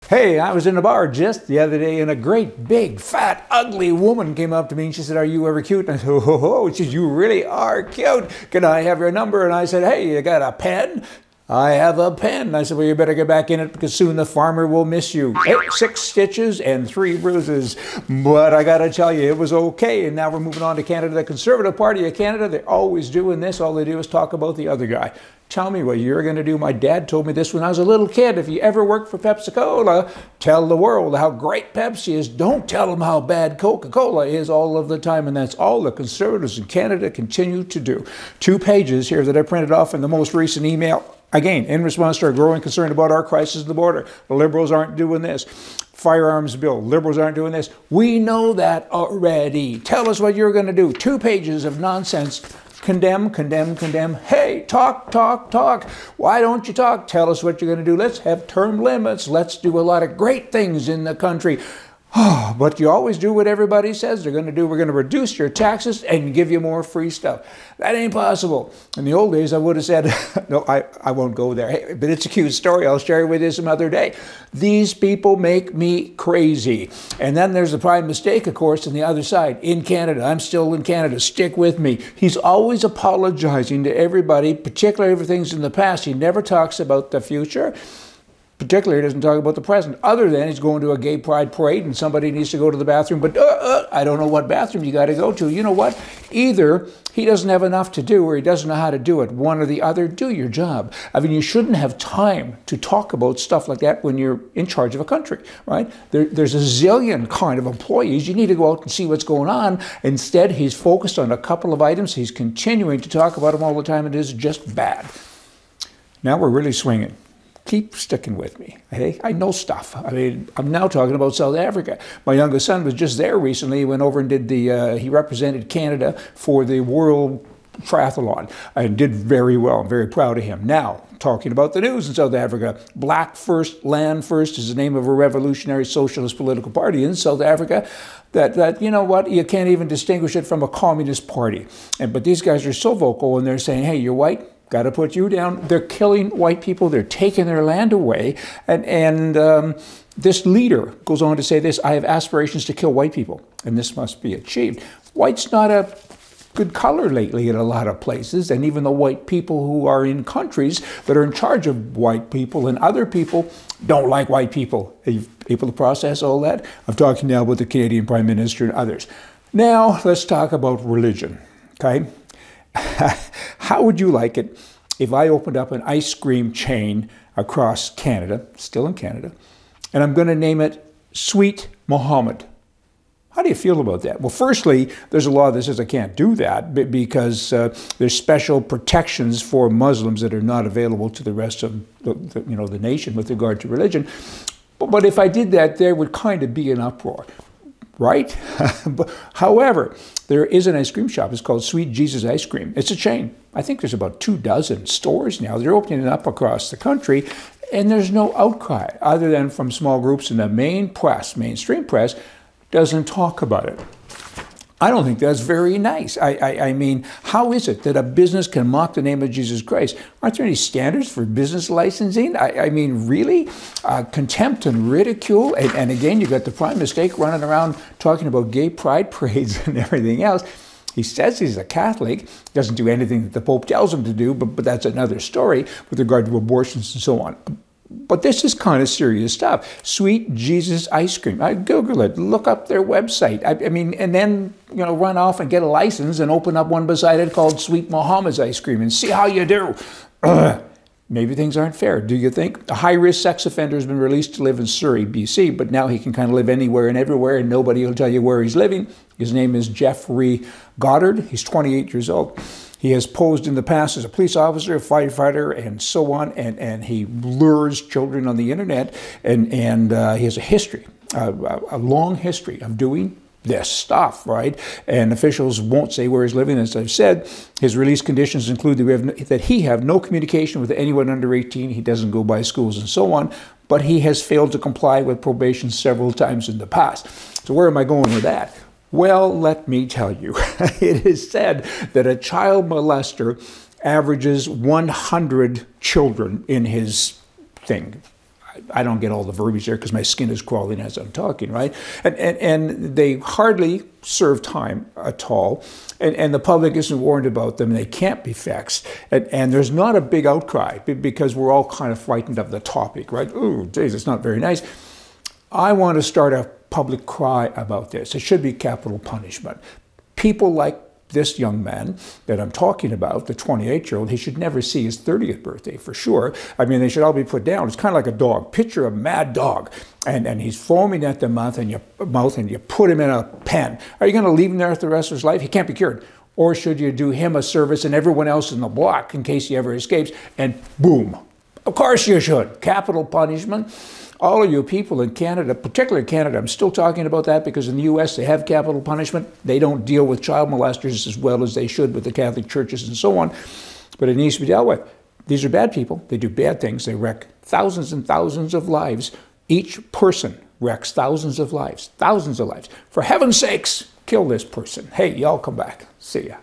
Hey, I was in a bar just the other day and a great, big, fat, ugly woman came up to me and she said, "Are you ever cute?" And I said, "Oh, she said, you really are cute. Can I have your number?" And I said, "Hey, you got a pen?" "I have a pen." I said, "Well, you better get back in it because soon the farmer will miss you." 6 stitches and 3 bruises. But I got to tell you, it was okay. And now we're moving on to Canada. The Conservative Party of Canada, they're always doing this. All they do is talk about the other guy. Tell me what you're going to do. My dad told me this when I was a little kid. If you ever work for Pepsi-Cola, tell the world how great Pepsi is. Don't tell them how bad Coca-Cola is all of the time. And that's all the Conservatives in Canada continue to do. 2 pages here that I printed off in the most recent email. Again, in response to our growing concern about our crisis at the border. The Liberals aren't doing this. Firearms bill. Liberals aren't doing this. We know that already. Tell us what you're going to do. 2 pages of nonsense. Condemn, condemn, condemn. Hey, talk, talk, talk. Why don't you talk? Tell us what you're going to do. Let's have term limits. Let's do a lot of great things in the country. Oh, but you always do what everybody says they're going to do. We're going to reduce your taxes and give you more free stuff. That ain't possible. In the old days, I would have said, no, I won't go there. Hey, but it's a cute story. I'll share it with you some other day. These people make me crazy. And then there's the prime mistake, of course, on the other side. In Canada, I'm still in Canada. Stick with me. He's always apologizing to everybody, particularly everything's in the past. He never talks about the future. Particularly, he doesn't talk about the present, other than he's going to a gay pride parade and somebody needs to go to the bathroom, but I don't know what bathroom you got to go to. You know what? Either he doesn't have enough to do or he doesn't know how to do it. One or the other. Do your job. I mean, you shouldn't have time to talk about stuff like that when you're in charge of a country, right? There's a zillion kind of employees. You need to go out and see what's going on. Instead, he's focused on a couple of items. He's continuing to talk about them all the time. It is just bad. Now we're really swinging. Keep sticking with me. Hey, I know stuff. I mean, I'm now talking about South Africa. My youngest son was just there recently. He went over and did he represented Canada for the World Triathlon and did very well. I'm very proud of him. Now, talking about the news in South Africa, Black First, Land First is the name of a revolutionary socialist political party in South Africa that you know what, you can't even distinguish it from a communist party. But these guys are so vocal and they're saying, hey, you're white, got to put you down. They're killing white people. They're taking their land away. And this leader goes on to say this: I have aspirations to kill white people, and this must be achieved. White's not a good color lately in a lot of places, and even the white people who are in countries that are in charge of white people and other people don't like white people. Are you able to process all that? I'm talking now about the Canadian Prime Minister and others. Now, let's talk about religion, okay? How would you like it if I opened up an ice cream chain across Canada, still in Canada, and I'm going to name it Sweet Mohammed? How do you feel about that? Well, firstly, there's a law that says I can't do that because there's special protections for Muslims that are not available to the rest of the nation with regard to religion. But if I did that, there would kind of be an uproar. Right? However, there is an ice cream shop. It's called Sweet Jesus Ice Cream. It's a chain. I think there's about 24 stores now. They're opening it up across the country, and there's no outcry other than from small groups, and the mainstream press, doesn't talk about it. I don't think that's very nice. I mean, how is it that a business can mock the name of Jesus Christ? Aren't there any standards for business licensing? I mean, really? Contempt and ridicule. And again, you got the prime mistake running around talking about gay pride parades and everything else. He says he's a Catholic, doesn't do anything that the Pope tells him to do, but that's another story with regard to abortions and so on. But this is kind of serious stuff. Sweet Jesus Ice Cream. I Google it, look up their website. I mean, and then, run off and get a license and open up one beside it called Sweet Mohammed's Ice Cream and see how you do. Maybe things aren't fair, do you think? A high-risk sex offender has been released to live in Surrey, BC, but now he can kind of live anywhere and everywhere and nobody will tell you where he's living. His name is Jeffrey Goddard. He's 28 years old. He has posed in the past as a police officer, a firefighter, and so on, and he lures children on the internet, and he has a history, a long history of doing this stuff, right? And officials won't say where he's living. As I've said, his release conditions include that he have no communication with anyone under 18, he doesn't go by schools and so on, but he has failed to comply with probation several times in the past. So where am I going with that? Well, let me tell you, it is said that a child molester averages 100 children in his thing. I don't get all the verbiage there because my skin is crawling as I'm talking, right? And they hardly serve time at all. And the public isn't warned about them. They can't be fixed. And there's not a big outcry because we're all kind of frightened of the topic, right? Ooh, geez, it's not very nice. I want to start a public cry about this. It should be capital punishment. People like this young man that I'm talking about, the 28-year-old, he should never see his 30th birthday for sure. I mean, they should all be put down. It's kind of like a dog. Picture a mad dog, and he's foaming at the mouth, and you put him in a pen. Are you going to leave him there for the rest of his life? He can't be cured. Or should you do him a service and everyone else in the block in case he ever escapes? And boom. Of course you should. Capital punishment. All of you people in Canada, particularly Canada, I'm still talking about that because in the US they have capital punishment. They don't deal with child molesters as well as they should with the Catholic churches and so on. But it needs to be dealt with. These are bad people. They do bad things. They wreck thousands and thousands of lives. Each person wrecks thousands of lives. Thousands of lives. For heaven's sakes, kill this person. Hey, y'all come back. See ya.